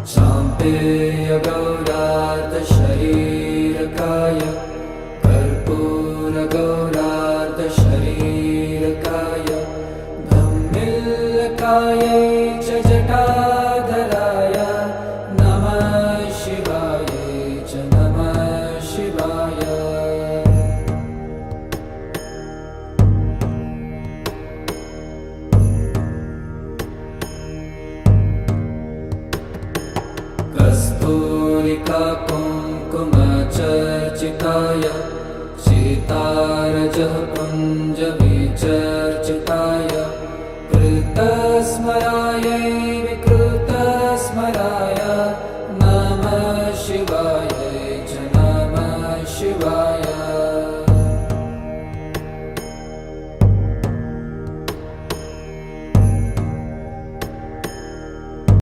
शाम्पेयगौरार्धशरीरकाय कर्पूरगौरार्धशरीरकाय धम्मिल्लकायै च जटाधराय नमः शिवायै च नमः शिवाय। कस्तूरिका कुङ्कुमचर्चिताय सीतारजः कुञ्जविचर्चिताय कृतस्मरा